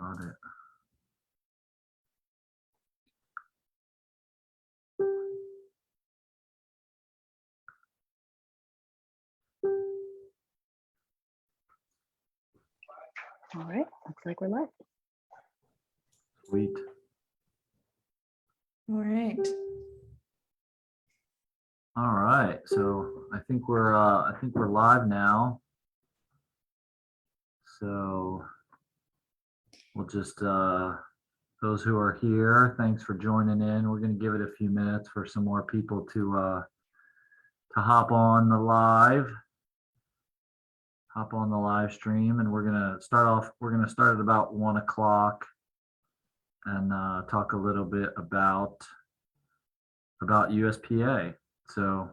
Got it. All right, looks like we're live. Sweet. All right. All right. So I think we're live now. So we'll just those who are here, thanks for joining in. We're going to give it a few minutes for some more people to hop on the live stream, and we're going to start at about 1 o'clock and talk a little bit about USPA. So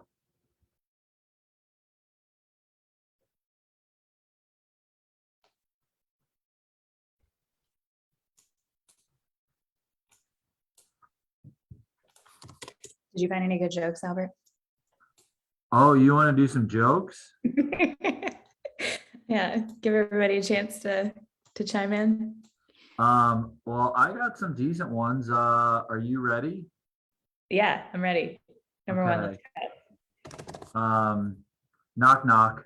Did you find any good jokes, Albert? oh, you want to do some jokes? Yeah, give everybody a chance to chime in. Well, I got some decent ones. Are you ready? Yeah, I'm ready. Number one, let's Okay. Knock knock.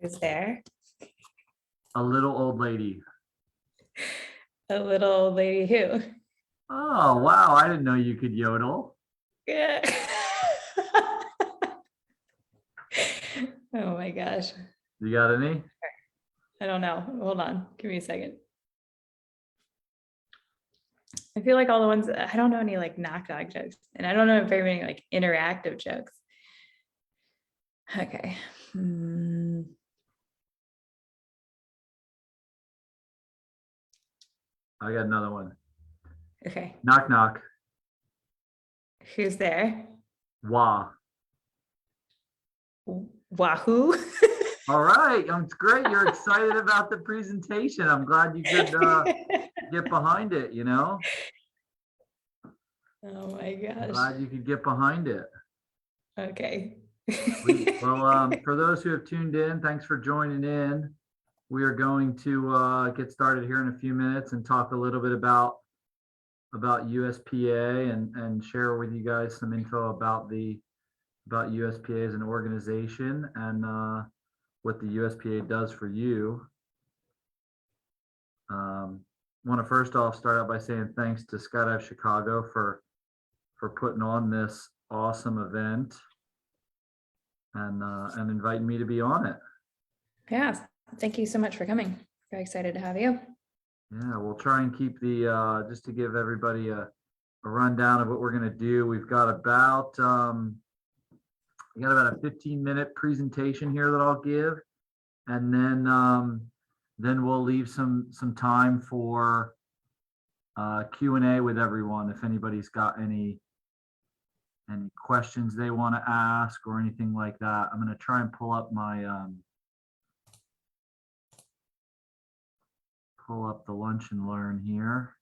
Who's there? A little old lady. A little old lady who? Oh, wow, I didn't know you could yodel. Yeah. Oh my gosh. You got any? I don't know. Hold on. Give me a second. I feel like all the ones, I don't know any like knock knock jokes, and I don't know very many like interactive jokes. Okay. I got another one. Okay. Knock knock. Who's there? Wah. Wahoo. All right, it's great. You're excited about the presentation. I'm glad you could get behind it, you know? Oh my gosh. Glad you could get behind it. Okay. Sweet. Well, for those who have tuned in, thanks for joining in. We are going to get started here in a few minutes and talk a little bit about USPA and share with you guys some info about USPA as an organization and what the USPA does for you. Want to first off start out by saying thanks to Skydive Chicago for putting on this awesome event and inviting me to be on it. Yeah. Thank you so much for coming. Very excited to have you. Yeah, we'll try and keep the just to give everybody a rundown of what we're going to do. We've got about a 15-minute presentation here that I'll give, and then we'll leave some time for Q&A with everyone. If anybody's got any questions they want to ask or anything like that, I'm going to try and pull up my pull up the lunch and learn here,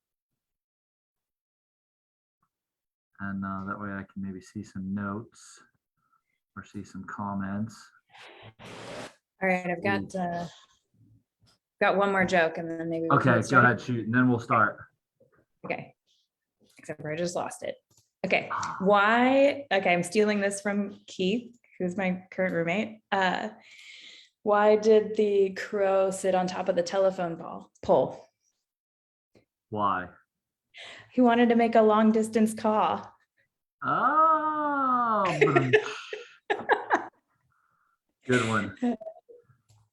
and that way I can maybe see some notes or see some comments. All right. I've got one more joke, and then maybe we can Okay, get go started. ahead, shoot, and then we'll start. Okay. Except for I just lost it. Okay. Why? Okay. I'm stealing this from Keith, who's my current roommate. Why did the crow sit on top of the telephone pole? Why? He wanted to make a long distance call. Oh, good one. Okay.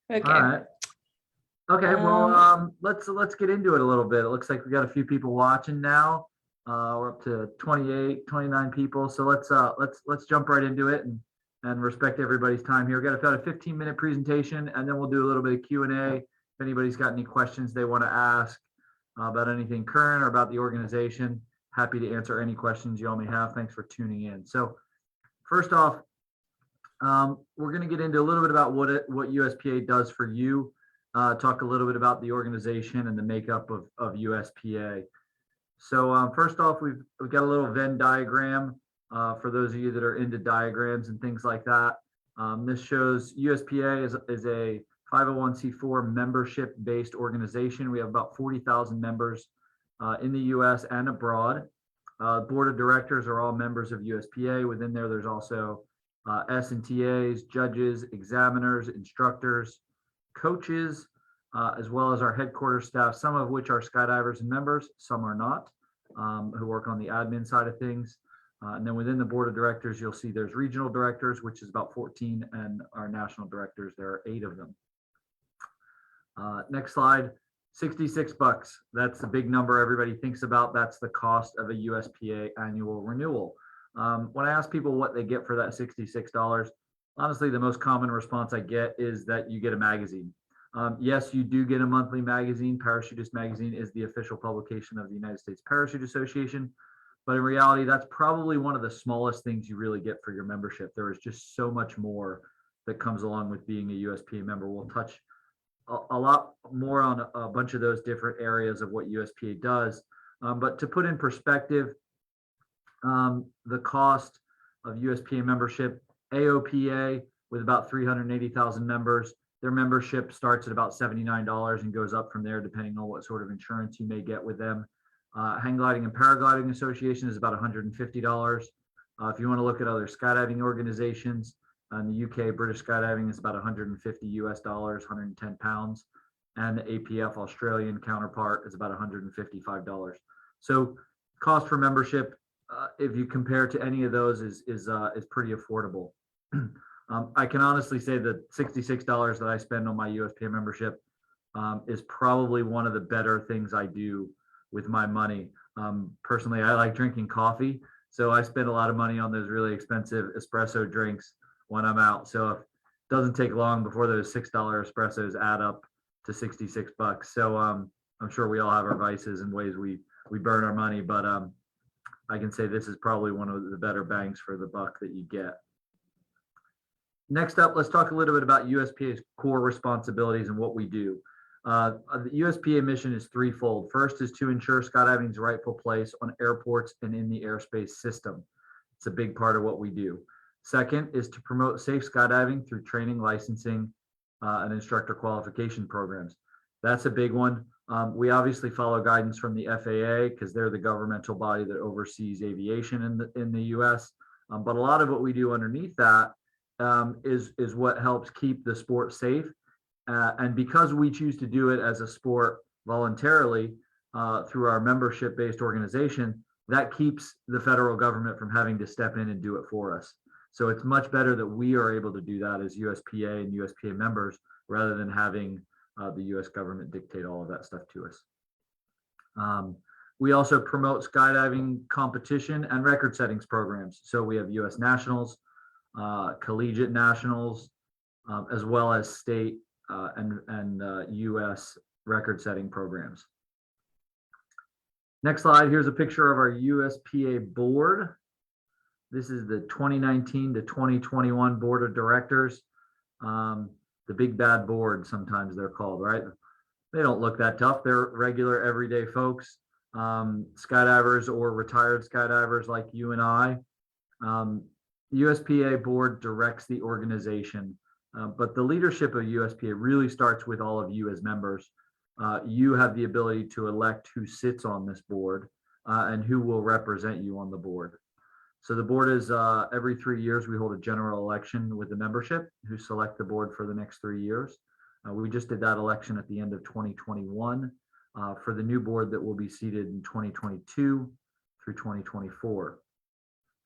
All right. Okay, well, let's get into it a little bit. It looks like we got a few people watching now. We're up to 28, 29 people. So let's jump right into it and respect everybody's time here. We've got about a 15-minute presentation, and then we'll do a little bit of Q&A. If anybody's got any questions they want to ask about anything current or about the organization, happy to answer any questions you all may have. Thanks for tuning in. So first off, we're going to get into a little bit about what USPA does for you, talk a little bit about the organization and the makeup of USPA. So first off, we've got a little Venn diagram for those of you that are into diagrams and things like that. This shows USPA is a 501c4 membership-based organization. We have about 40,000 members in the U.S. and abroad. Board of directors are all members of USPA. Within there, there's also S&TAs, judges, examiners, instructors, coaches, as well as our headquarters staff, some of which are skydivers and members, some are not, who work on the admin side of things. And then within the board of directors, you'll see there's regional directors, which is about 14, and our national directors, there are 8 of them. Next slide, 66 bucks. That's the big number everybody thinks about. That's the cost of a USPA annual renewal. When I ask people what they get for that $66, honestly, the most common response I get is that you get a magazine. Yes, you do get a monthly magazine. Parachutist Magazine is the official publication of the United States Parachute Association. But in reality, that's probably one of the smallest things you really get for your membership. There is just so much more that comes along with being a USPA member. We'll touch a lot more on a bunch of those different areas of what USPA does. But to put in perspective, the cost of USPA membership, AOPA with about 380,000 members, their membership starts at about $79 and goes up from there depending on what sort of insurance you may get with them. Hang Gliding and Paragliding Association is about $150. If you want to look at other skydiving organizations, in the UK, British Skydiving is about 150 US dollars, 110 pounds, and the APF Australian counterpart is about $155. So cost for membership, if you compare to any of those, is pretty affordable. I can honestly say that $66 that I spend on my USPA membership is probably one of the better things I do with my money. Personally, I like drinking coffee, so I spend a lot of money on those really expensive espresso drinks when I'm out. So it doesn't take long before those $6 espressos add up to 66 bucks. So I'm sure we all have our vices and ways we burn our money, but I can say this is probably one of the better bangs for the buck that you get. Next up, let's talk a little bit about USPA's core responsibilities and what we do. The USPA mission is threefold. First is to ensure skydiving's rightful place on airports and in the airspace system. It's a big part of what we do. Second is to promote safe skydiving through training, licensing, and instructor qualification programs. That's a big one. We obviously follow guidance from the FAA because they're the governmental body that oversees aviation in the US. But a lot of what we do underneath that is what helps keep the sport safe. And because we choose to do it as a sport voluntarily through our membership-based organization, that keeps the federal government from having to step in and do it for us. So it's much better that we are able to do that as USPA and USPA members rather than having the US government dictate all of that stuff to us. We also promote skydiving competition and record settings programs. So we have US nationals, collegiate nationals, as well as state and US record setting programs. Next slide, here's a picture of our USPA board. This is the 2019 to 2021 board of directors. The big bad board, sometimes they're called, right? They don't look that tough. They're regular, everyday folks, skydivers or retired skydivers like you and I. The USPA board directs the organization, but the leadership of USPA really starts with all of you as members. You have the ability to elect who sits on this board and who will represent you on the board. So the board is every 3 years, we hold a general election with the membership who select the board for the next 3 years. We just did that election at the end of 2021 for the new board that will be seated in 2022 through 2024.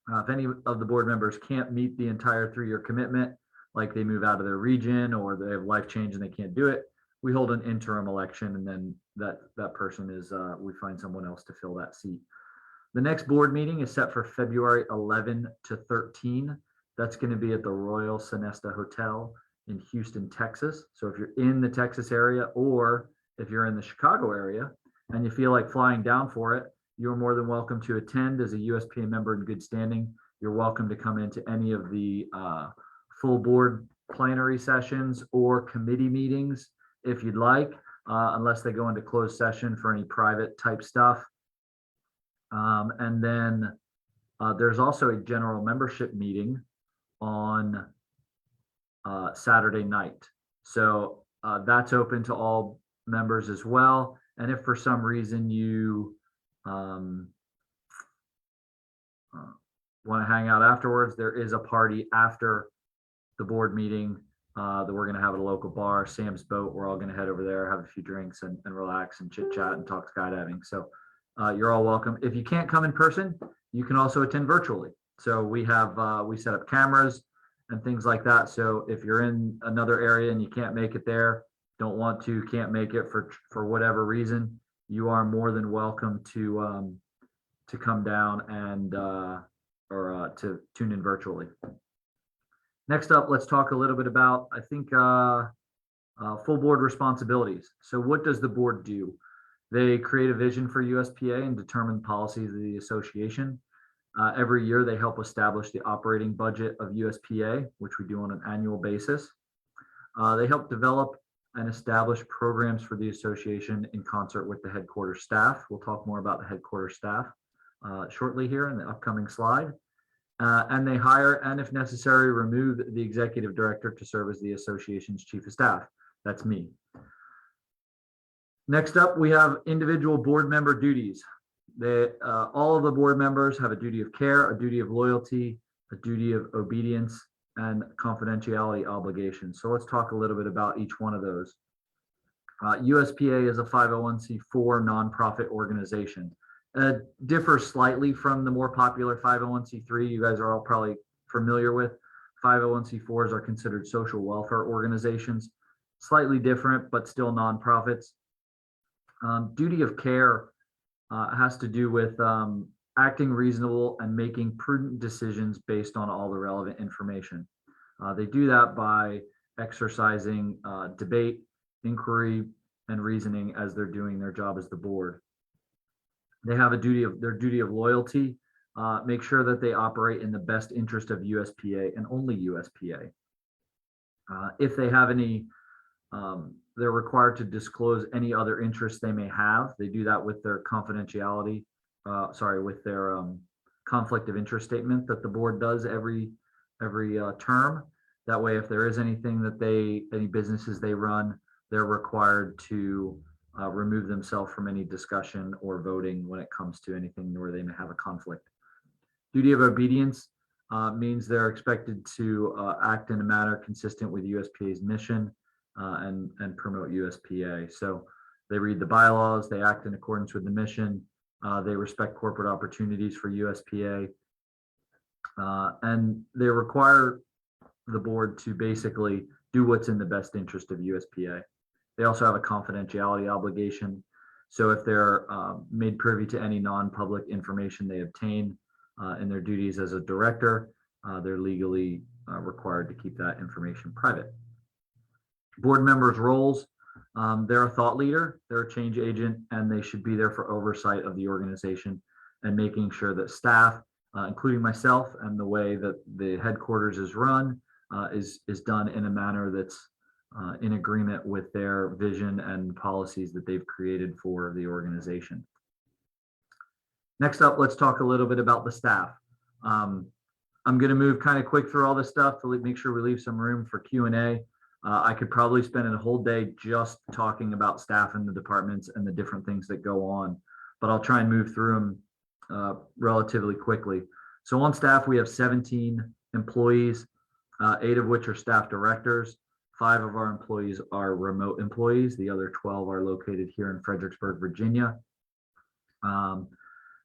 If any of the board members can't meet the entire 3-year commitment, like they move out of their region or they have life change and they can't do it, we hold an interim election, and then that person is, we find someone else to fill that seat. The next board meeting is set for February 11 to 13. That's going to be at the Royal Sonesta Hotel in Houston, Texas. So if you're in the Texas area, or if you're in the Chicago area and you feel like flying down for it, you're more than welcome to attend as a USPA member in good standing. You're welcome to come into any of the full board plenary sessions or committee meetings if you'd like, unless they go into closed session for any private type stuff. And then there's also a general membership meeting on Saturday night. So that's open to all members as well. And if for some reason you want to hang out afterwards, there is a party after the board meeting that we're going to have at a local bar, Sam's Boat. We're all going to head over there, have a few drinks and relax and chit chat and talk skydiving. So you're all welcome. If you can't come in person, you can also attend virtually. So we have, we set up cameras and things like that. So if you're in another area and you can't make it there, don't want to, can't make it for whatever reason, you are more than welcome to come down and or to tune in virtually. Next up, let's talk a little bit about, I think, full board responsibilities. So what does the board do? They create a vision for USPA and determine policies of the association. Every year, they help establish the operating budget of USPA, which we do on an annual basis. They help develop and establish programs for the association in concert with the headquarters staff. We'll talk more about the headquarters staff shortly here in the upcoming slide. And they hire and, if necessary, remove the executive director to serve as the association's chief of staff. That's me. Next up, we have individual board member duties. All of the board members have a duty of care, a duty of loyalty, a duty of obedience, and confidentiality obligations. So let's talk a little bit about each one of those. USPA is a 501c4 nonprofit organization. Differs slightly from the more popular 501c3 you guys are all probably familiar with. 501c4s are considered social welfare organizations, slightly different, but still nonprofits. Duty of care has to do with acting reasonable and making prudent decisions based on all the relevant information. They do that by exercising debate, inquiry, and reasoning as they're doing their job as the board. They have their duty of loyalty, make sure that they operate in the best interest of USPA and only USPA. If they have any, they're required to disclose any other interests they may have. They do that with their confidentiality, with their conflict of interest statement that the board does every term. That way, if there is anything that any businesses they run, they're required to remove themselves from any discussion or voting when it comes to anything where they may have a conflict. Duty of obedience means they're expected to act in a manner consistent with USPA's mission and promote USPA. So they read the bylaws, they act in accordance with the mission, they respect corporate opportunities for USPA, and they require the board to basically do what's in the best interest of USPA. They also have a confidentiality obligation. So if they're made privy to any non-public information they obtain in their duties as a director, they're legally required to keep that information private. Board members' roles, they're a thought leader, they're a change agent, and they should be there for oversight of the organization and making sure that staff, including myself, and the way that the headquarters is run is done in a manner that's in agreement with their vision and policies that they've created for the organization. Next up, let's talk a little bit about the staff. I'm going to move kind of quick through all this stuff to make sure we leave some room for Q&A. I could probably spend a whole day just talking about staff in the departments and the different things that go on, but I'll try and move through them relatively quickly. So on staff, we have 17 employees, 8 of which are staff directors. 5 of our employees are remote employees. The other 12 are located here in Fredericksburg, Virginia.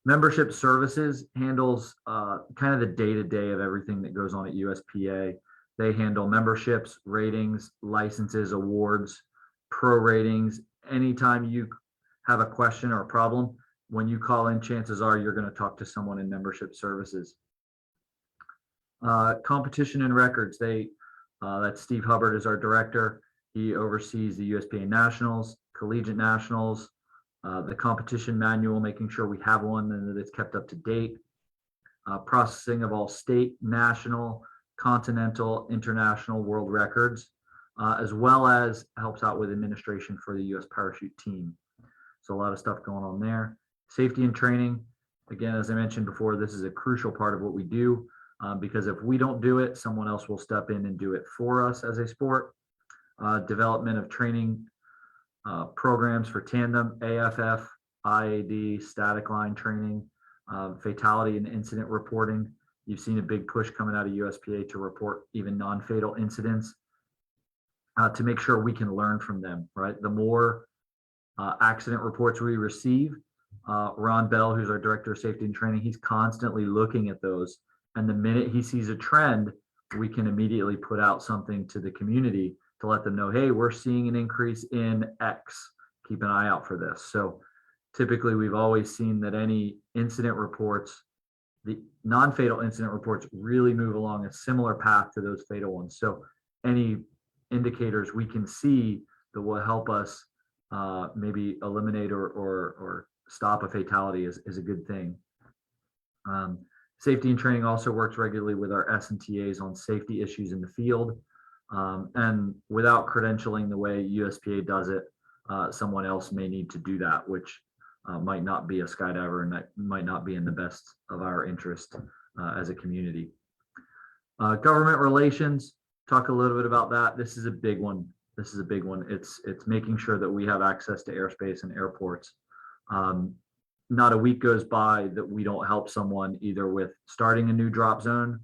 Membership services handles kind of the day-to-day of everything that goes on at USPA. They handle memberships, ratings, licenses, awards, pro ratings. Anytime you have a question or a problem, when you call in, chances are you're going to talk to someone in membership services. Competition and records, that's Steve Hubbard is our director. He oversees the USPA Nationals, Collegiate Nationals, the competition manual, making sure we have one and that it's kept up to date. Processing of all state, national, continental, international, world records, as well as helps out with administration for the U.S. parachute team. So a lot of stuff going on there. Safety and training. Again, as I mentioned before, this is a crucial part of what we do because if we don't do it, someone else will step in and do it for us as a sport. development of training programs for tandem, AFF, IAD, static line training, fatality and incident reporting. You've seen a big push coming out of USPA to report even non-fatal incidents to make sure we can learn from them, right? The more accident reports we receive, Ron Bell, who's our Director of Safety and Training, he's constantly looking at those. And the minute he sees a trend, we can immediately put out something to the community to let them know, hey, we're seeing an increase in X. Keep an eye out for this. So typically, we've always seen that any incident reports, the non-fatal incident reports, really move along a similar path to those fatal ones. So any indicators we can see that will help us maybe eliminate or stop a fatality is a good thing. Safety and training also works regularly with our S&TAs on safety issues in the field. And without credentialing the way USPA does it, someone else may need to do that, which might not be a skydiver, and that might not be in the best of our interest as a community. Government relations, talk a little bit about that. This is a big one. It's making sure that we have access to airspace and airports. Not a week goes by that we don't help someone either with starting a new drop zone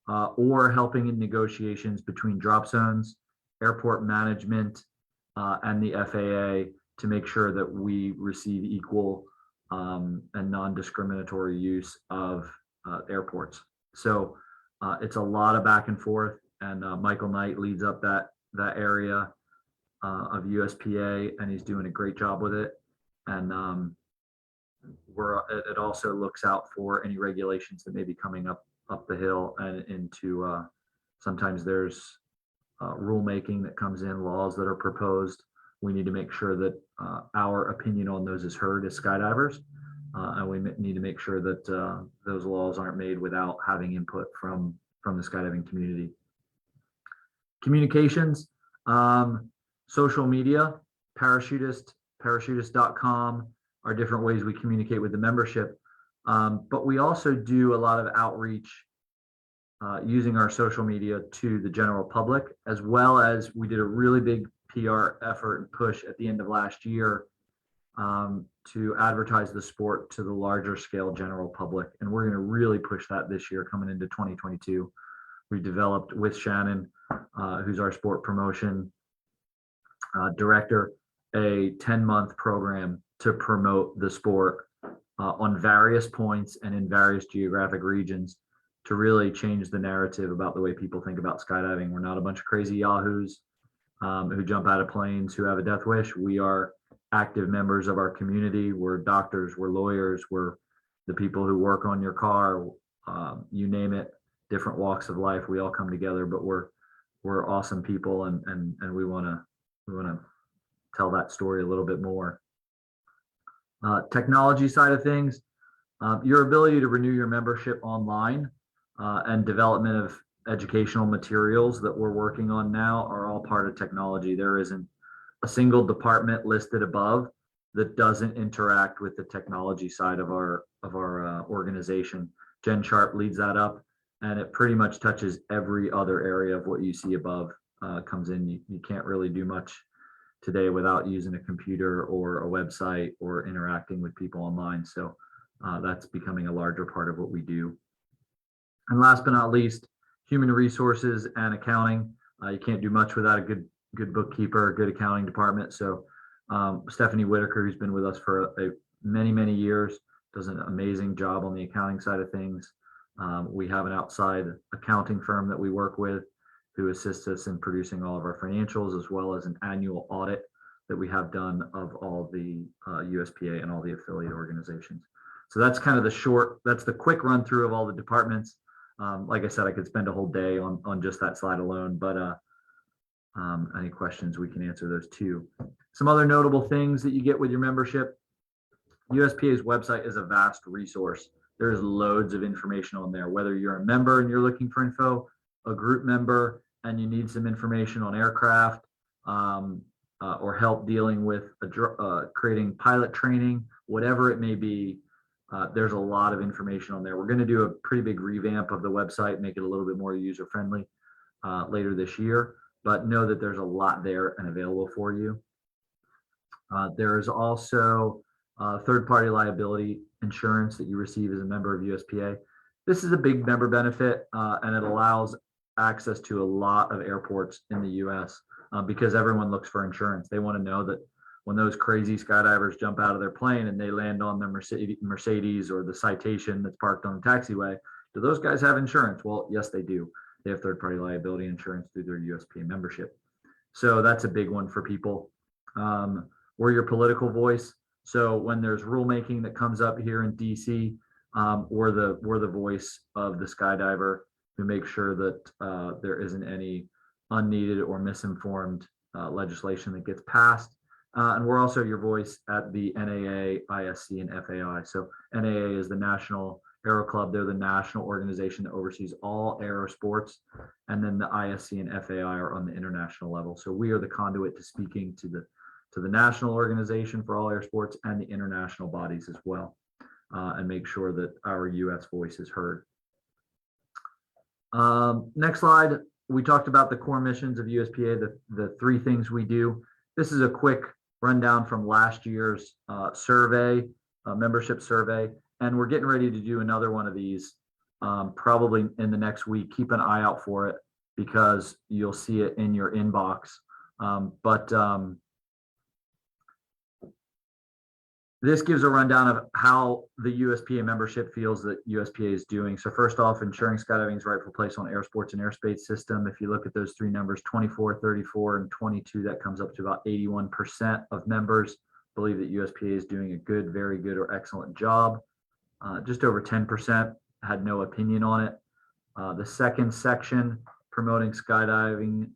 or helping in negotiations between drop zones, airport management, and the FAA to make sure that we receive equal and non-discriminatory use of airports. So it's a lot of back and forth, and Michael Knight leads up that area of USPA, and he's doing a great job with it. And it also looks out for any regulations that may be coming up the hill and into sometimes there's rulemaking that comes in, laws that are proposed. We need to make sure that our opinion on those is heard as skydivers, and we need to make sure that those laws aren't made without having input from the skydiving community. Communications, social media, parachutist.com are different ways we communicate with the membership. But we also do a lot of outreach using our social media to the general public, as well as we did a really big PR effort and push at the end of last year to advertise the sport to the larger scale general public. And we're going to really push that this year coming into 2022. We developed with Shannon, who's our sport promotion director, a 10-month program to promote the sport on various points and in various geographic regions to really change the narrative about the way people think about skydiving. We're not a bunch of crazy yahoos who jump out of planes who have a death wish. We are active members of our community. We're doctors, we're lawyers, we're the people who work on your car, you name it, different walks of life. We all come together, but we're awesome people, and we want to tell that story a little bit more. Technology side of things, your ability to renew your membership online and development of educational materials that we're working on now are all part of technology. There isn't a single department listed above that doesn't interact with the technology side of our organization. Jen Sharp leads that up, and it pretty much touches every other area of what you see above comes in. You can't really do much today without using a computer or a website or interacting with people online. So that's becoming a larger part of what we do. And last but not least, human resources and accounting. You can't do much without a good bookkeeper, a good accounting department. So Stephanie Whitaker, who's been with us for many years, does an amazing job on the accounting side of things. We have an outside accounting firm that we work with who assists us in producing all of our financials, as well as an annual audit that we have done of all the USPA and all the affiliate organizations. So that's kind of that's the quick run through of all the departments. Like I said, I could spend a whole day on just that slide alone, but any questions, we can answer those too. Some other notable things that you get with your membership. USPA's website is a vast resource. There's loads of information on there, whether you're a member and you're looking for info, a group member and you need some information on aircraft or help dealing with creating pilot training, whatever it may be. There's a lot of information on there. We're going to do a pretty big revamp of the website, make it a little bit more user-friendly later this year. but know that there's a lot there and available for you. There is also third-party liability insurance that you receive as a member of USPA. This is a big member benefit, and it allows access to a lot of airports in the US because everyone looks for insurance. They want to know that when those crazy skydivers jump out of their plane and they land on the Mercedes or the Citation that's parked on the taxiway, do those guys have insurance? Well, yes, they do. They have third-party liability insurance through their USPA membership. So that's a big one for people. We're your political voice. So when there's rulemaking that comes up here in DC, we're the voice of the skydiver to make sure that there isn't any unneeded or misinformed legislation that gets passed. And we're also your voice at the NAA, ISC, and FAI. So NAA is the National Aero Club. They're the national organization that oversees all aero sports. And then the ISC and FAI are on the international level. So we are the conduit to speaking to the national organization for all air sports and the international bodies as well, and make sure that our US voice is heard. Next slide. We talked about the core missions of USPA, the three things we do. This is a quick rundown from last year's survey, membership survey, and we're getting ready to do another one of these probably in the next week. Keep an eye out for it because you'll see it in your inbox. This gives a rundown of how the USPA membership feels that USPA is doing. So first off, ensuring skydiving's rightful place on air sports and airspace system. If you look at those three numbers, 24, 34, and 22, that comes up to about 81% of members believe that USPA is doing a good, very good, or excellent job. Just over 10% had no opinion on it. The second section, promoting skydiving,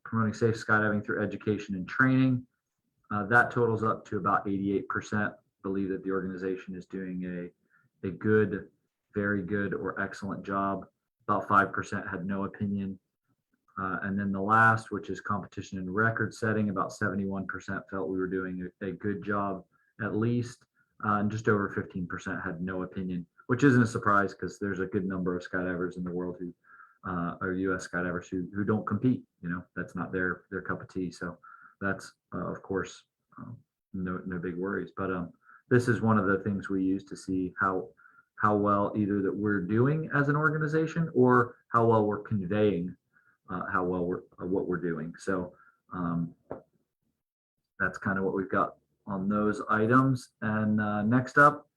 promoting safe skydiving through education and training. That totals up to about 88% believe that the organization is doing a good, very good, or excellent job. About 5% had no opinion. And then the last, which is competition and record setting, about 71% felt we were doing a good job at least. And just over 15% had no opinion, which isn't a surprise because there's a good number of skydivers in the world who are US skydivers who don't compete. You know, that's not their cup of tea. So that's of course no big worries, but this is one of the things we use to see how well either that we're doing as an organization or how well we're conveying how well what we're doing. So that's kind of what we've got on those items. And next up,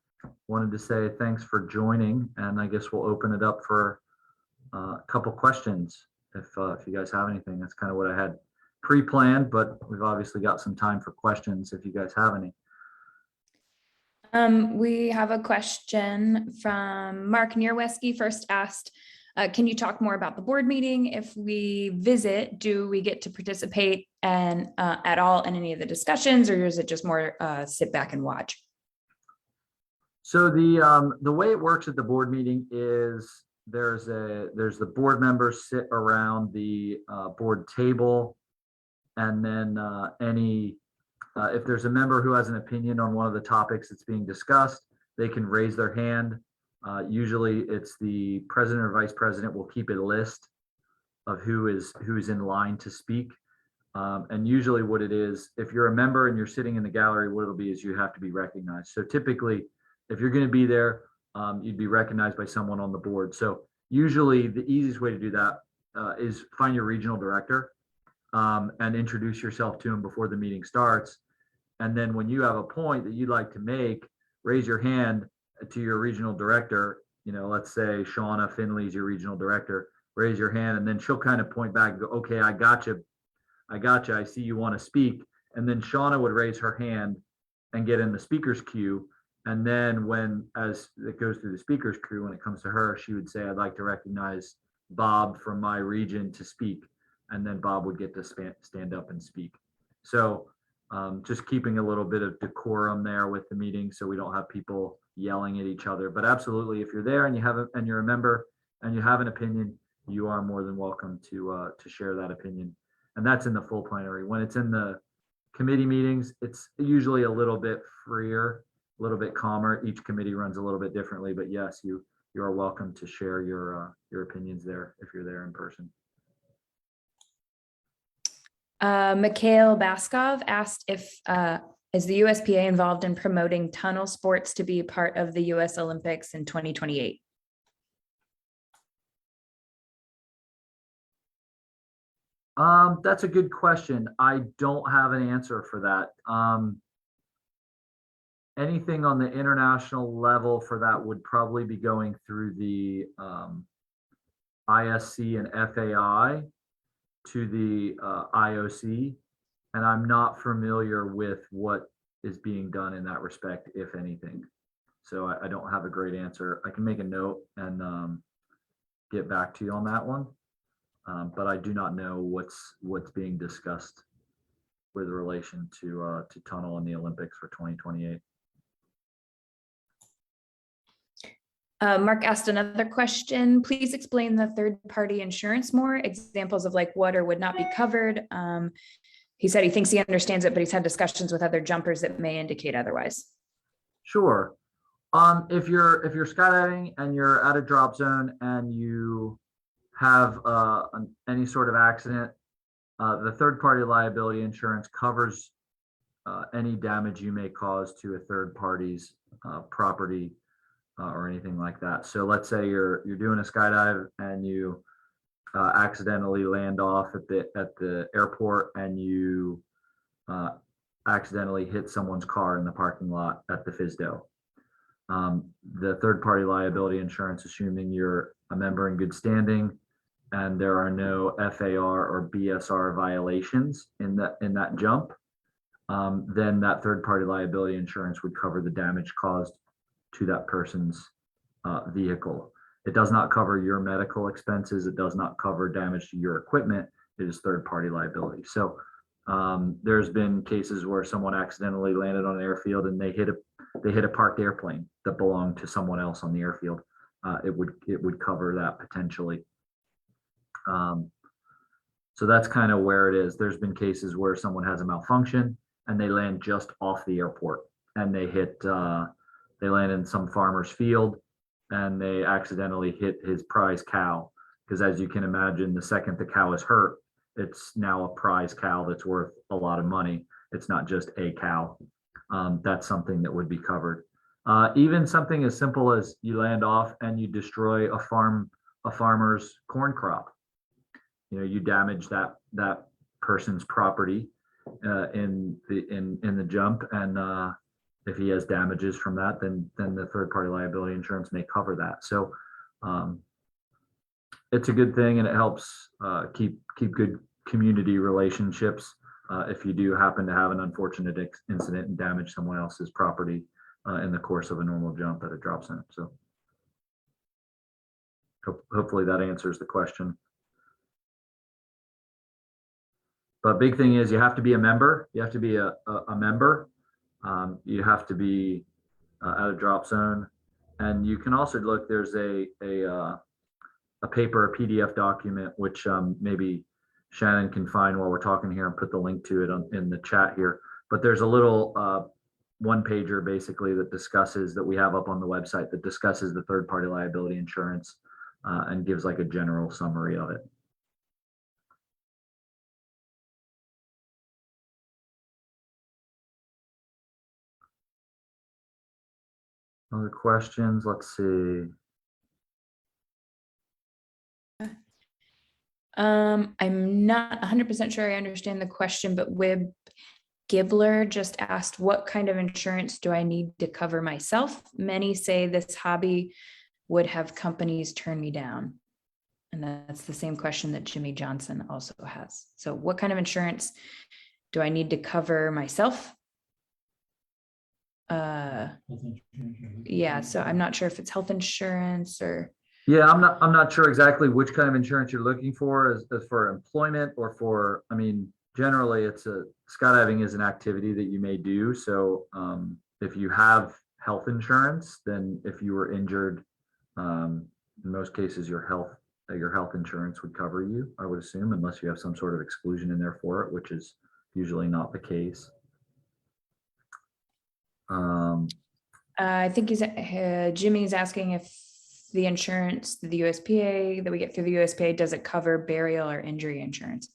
wanted to say thanks for joining, and I guess we'll open it up for a couple questions if you guys have anything. That's kind of what I had pre-planned, but we've obviously got some time for questions if you guys have any. We have a question from Mark Nierweski. First asked, can you talk more about the board meeting? If we visit, do we get to participate and at all in any of the discussions, or is it just more sit back and watch? So the way it works at the board meeting is there's the board members sit around the board table. And then if there's a member who has an opinion on one of the topics that's being discussed, they can raise their hand. Usually it's the president or vice president will keep a list of who is in line to speak. And usually what it is, if you're a member and you're sitting in the gallery, what it'll be is you have to be recognized. So typically, if you're going to be there, you'd be recognized by someone on the board. So usually the easiest way to do that is find your regional director. And introduce yourself to him before the meeting starts. And then when you have a point that you'd like to make, raise your hand to your regional director. You know, let's say Shauna Finley is your regional director. Raise your hand, and then she'll kind of point back and go, okay, I got you. I see you want to speak. And then Shauna would raise her hand and get in the speaker's queue. And then as it goes through the speaker's queue, when it comes to her, she would say, I'd like to recognize Bob from my region to speak. And then Bob would get to stand up and speak. So just keeping a little bit of decorum there with the meeting so we don't have people yelling at each other. But absolutely, if you're there and you're a member and you have an opinion, you are more than welcome to share that opinion. And that's in the full plenary. When it's in the committee meetings, it's usually a little bit freer, a little bit calmer. Each committee runs a little bit differently, but yes, you are welcome to share your opinions there if you're there in person. Mikhail Baskov asked if, is the USPA involved in promoting tunnel sports to be part of the US Olympics in 2028? That's a good question. I don't have an answer for that. Anything on the international level for that would probably be going through the ISC and FAI to the IOC, and I'm not familiar with what is being done in that respect, if anything. So I don't have a great answer. I can make a note and get back to you on that one, but I do not know what's being discussed with relation to tunnel in the Olympics for 2028. Mark asked another question. Please explain the third-party insurance more. Examples of like what or would not be covered. He said he thinks he understands it, but he's had discussions with other jumpers that may indicate otherwise. Sure. If you're skydiving and you're at a drop zone and you have any sort of accident, the third-party liability insurance covers any damage you may cause to a third party's property or anything like that. So let's say you're doing a skydive and you accidentally land off at the airport and you accidentally hit someone's car in the parking lot at the FSDO. The third party liability insurance, assuming you're a member in good standing and there are no FAR or BSR violations in that jump, then that third party liability insurance would cover the damage caused to that person's vehicle. It does not cover your medical expenses. It does not cover damage to your equipment. It is third party liability. So there's been cases where someone accidentally landed on an airfield and they hit a parked airplane that belonged to someone else on the airfield. It would cover that potentially. So that's kind of where it is. There's been cases where someone has a malfunction and they land just off the airport and they land in some farmer's field and they accidentally hit his prize cow. Because as you can imagine, the second the cow is hurt, it's now a prize cow that's worth a lot of money. It's not just a cow. That's something that would be covered. Even something as simple as you land off and you destroy a farmer's corn crop. You damage that person's property in the jump, and if he has damages from that, then the third party liability insurance may cover that. So it's a good thing, and it helps keep good community relationships if you do happen to have an unfortunate incident and damage someone else's property in the course of a normal jump at a drop zone. So hopefully that answers the question. But big thing is you have to be a member. You have to be a member. You have to be at a drop zone, and you can also look. There's a paper, a PDF document, which maybe Shannon can find while we're talking here and put the link to it in the chat here. But there's a little one pager basically that we have up on the website that discusses the third party liability insurance and gives like a general summary of it. Other questions? Let's see. I'm not 100% sure I understand the question, but Wib Gibbler just asked, what kind of insurance do I need to cover myself? Many say this hobby would have companies turn me down. And that's the same question that Jimmy Johnson also has. So what kind of insurance do I need to cover myself? Yeah, so I'm not sure if it's health insurance or. Yeah, I'm not sure exactly which kind of insurance you're looking for, as for employment or for, generally skydiving is an activity that you may do. So if you have health insurance, then if you were injured, in most cases your health insurance would cover you, I would assume, unless you have some sort of exclusion in there for it, which is usually not the case. I think Jimmy's asking if the insurance, the USPA that we get through the USPA, does it cover burial or injury insurance?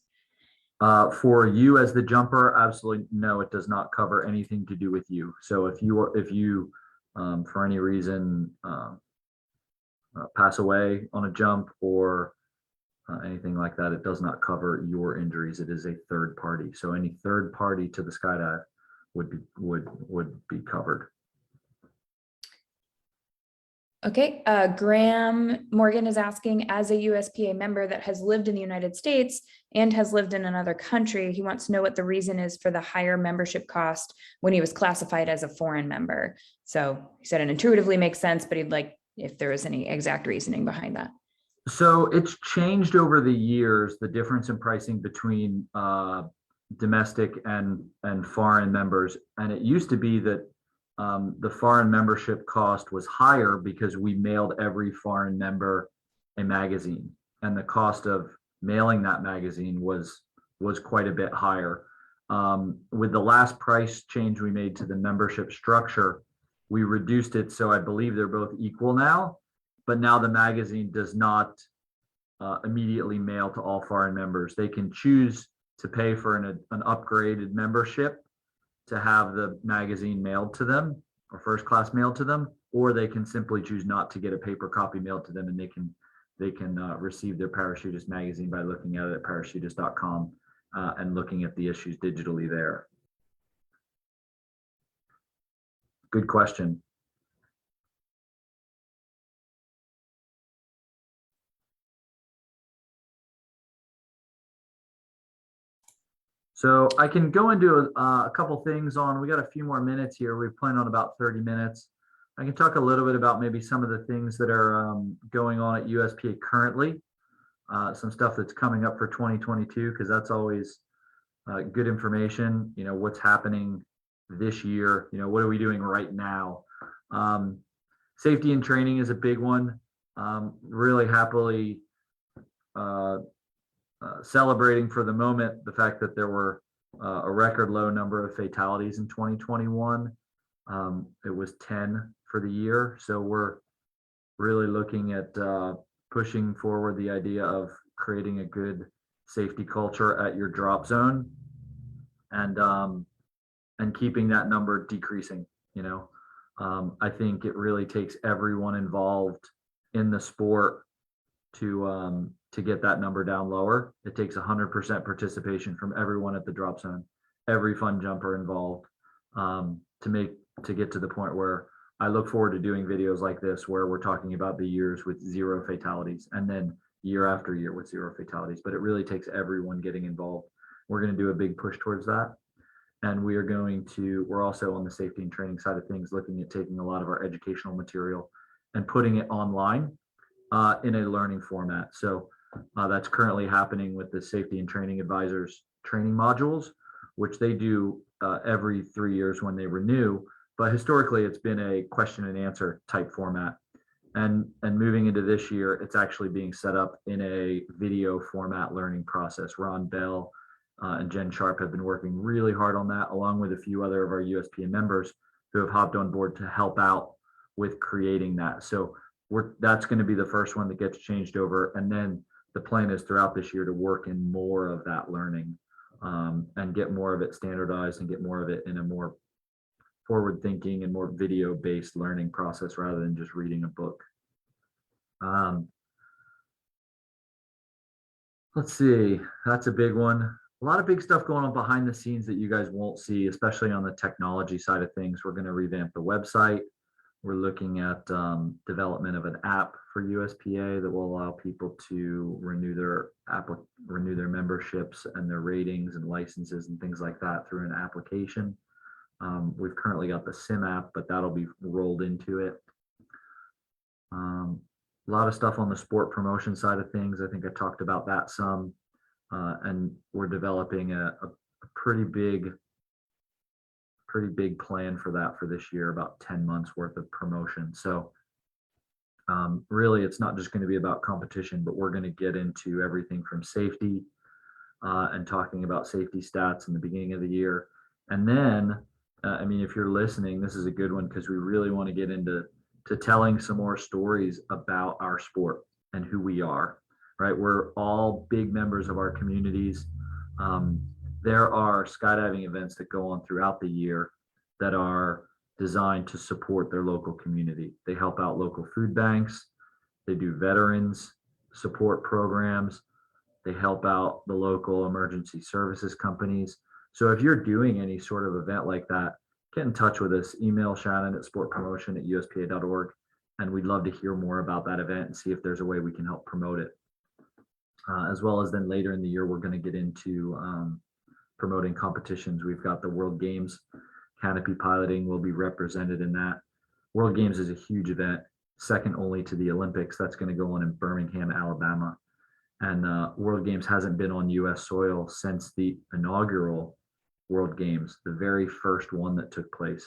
For you as the jumper, absolutely no, it does not cover anything to do with you. So if you for any reason pass away on a jump or anything like that, it does not cover your injuries. It is a third party. So any third party to the skydive would be covered. Okay, Graham Morgan is asking, as a USPA member that has lived in the United States and has lived in another country, he wants to know what the reason is for the higher membership cost when he was classified as a foreign member. So he said it intuitively makes sense, but he'd like if there was any exact reasoning behind that. So it's changed over the years, the difference in pricing between domestic and foreign members. And it used to be that the foreign membership cost was higher because we mailed every foreign member a magazine, and the cost of mailing that magazine was quite a bit higher. With the last price change we made to the membership structure, we reduced it, so I believe they're both equal now. But now the magazine does not immediately mail to all foreign members. They can choose to pay for an upgraded membership to have the magazine mailed to them or first class mailed to them, or they can simply choose not to get a paper copy mailed to them, and they can receive their Parachutist magazine by looking at it at parachutist.com and looking at the issues digitally there. Good question. So I can go into a couple things on, we got a few more minutes here. We plan on about 30 minutes. I can talk a little bit about maybe some of the things that are going on at USPA currently, some stuff that's coming up for 2022, because that's always good information. You know, what's happening this year, you know, what are we doing right now? Safety and training is a big one. Really happily celebrating for the moment the fact that there were a record low number of fatalities in 2021. It was 10 for the year. So we're really looking at pushing forward the idea of creating a good safety culture at your drop zone and keeping that number decreasing. You know, I think it really takes everyone involved in the sport to get that number down lower. It takes 100% participation from everyone at the drop zone, every fun jumper involved, to get to the point where I look forward to doing videos like this, where we're talking about the years with 0 fatalities and then year after year with 0 fatalities. But it really takes everyone getting involved. We're going to do a big push towards that. And we're also on the safety and training side of things, looking at taking a lot of our educational material and putting it online in a learning format. So that's currently happening with the safety and training advisors training modules, which they do every 3 years when they renew. But historically, it's been a question and answer type format. And moving into this year, it's actually being set up in a video format learning process. Ron Bell and Jen Sharp have been working really hard on that, along with a few other of our USPA members who have hopped on board to help out with creating that. So that's going to be the first one that gets changed over. And then the plan is throughout this year to work in more of that learning and get more of it standardized and get more of it in a more forward thinking and more video based learning process rather than just reading a book. Let's see, that's a big one. A lot of big stuff going on behind the scenes that you guys won't see, especially on the technology side of things. We're going to revamp the website. We're looking at development of an app for USPA that will allow people to renew their memberships and their ratings and licenses and things like that through an application. We've currently got the SIM app, but that'll be rolled into it. A lot of stuff on the sport promotion side of things. I think I talked about that some, and we're developing a pretty big plan for that for this year, about 10 months worth of promotion. So really, it's not just going to be about competition, but we're going to get into everything from safety and talking about safety stats in the beginning of the year. And then, I mean, if you're listening, this is a good one because we really want to get into telling some more stories about our sport and who we are, right? We're all big members of our communities. There are skydiving events that go on throughout the year that are designed to support their local community. They help out local food banks. They do veterans support programs. They help out the local emergency services companies. So if you're doing any sort of event like that, get in touch with us. Email Shannon at sportpromotion@uspa.org. And we'd love to hear more about that event and see if there's a way we can help promote it. As well as then later in the year, we're going to get into promoting competitions. We've got the World Games. Canopy piloting will be represented in that. World Games is a huge event, second only to the Olympics. That's going to go on in Birmingham, Alabama. And World Games hasn't been on US soil since the inaugural World Games, the very first one that took place.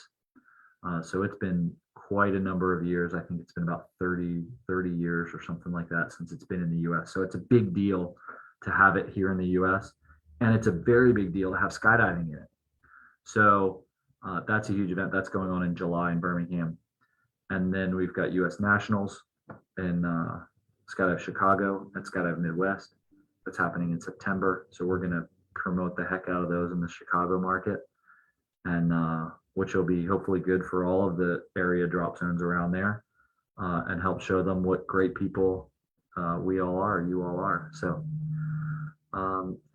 So it's been quite a number of years. I think it's been about 30 years or something like that since it's been in the US. So it's a big deal to have it here in the US. And it's a very big deal to have skydiving in it. So that's a huge event. That's going on in July in Birmingham. And then we've got US Nationals in Skydive Chicago and Skydive Midwest. That's happening in September. So we're going to promote the heck out of those in the Chicago market, and which will be hopefully good for all of the area drop zones around there, and help show them what great people we all are, you all are. So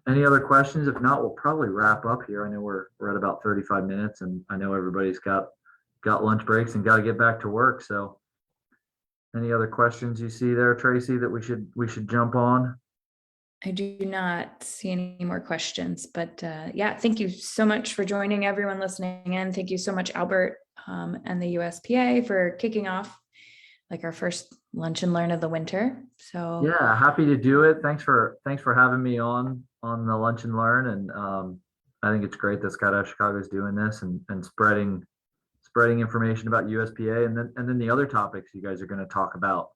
any other questions? If not, we'll probably wrap up here. I know we're at about 35 minutes, and I know everybody's got lunch breaks and got to get back to work. So any other questions you see there, Tracy, that we should jump on? I do not see any more questions, but yeah, thank you so much for joining, everyone listening in. Thank you so much, Albert, and the USPA for kicking off like our first lunch and learn of the winter. So yeah, happy to do it. Thanks for having me on the lunch and learn. And I think it's great that Skydive Chicago is doing this and spreading information about USPA, and then the other topics you guys are going to talk about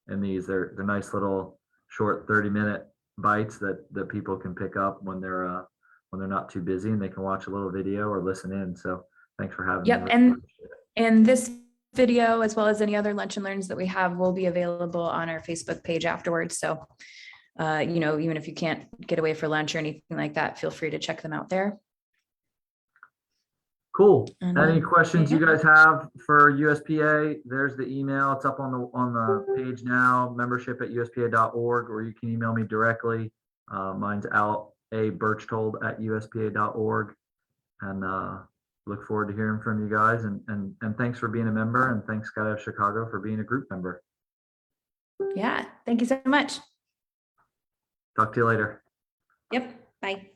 in these. They're nice little short 30-minute bites that people can pick up when they're not too busy, and they can watch a little video or listen in. So thanks for having me. And this video, as well as any other lunch and learns that we have, will be available on our Facebook page afterwards. So even if you can't get away for lunch or anything like that, feel free to check them out there. Cool. Any questions you guys have for USPA? There's the email. It's up on the page now, membership@uspa.org, or you can email me directly. Mine's al.a.birchtold@uspa.org. And look forward to hearing from you guys. And thanks for being a member, and thanks Skydive Chicago for being a group member. Yeah, thank you so much. Talk to you later. Yep. Bye.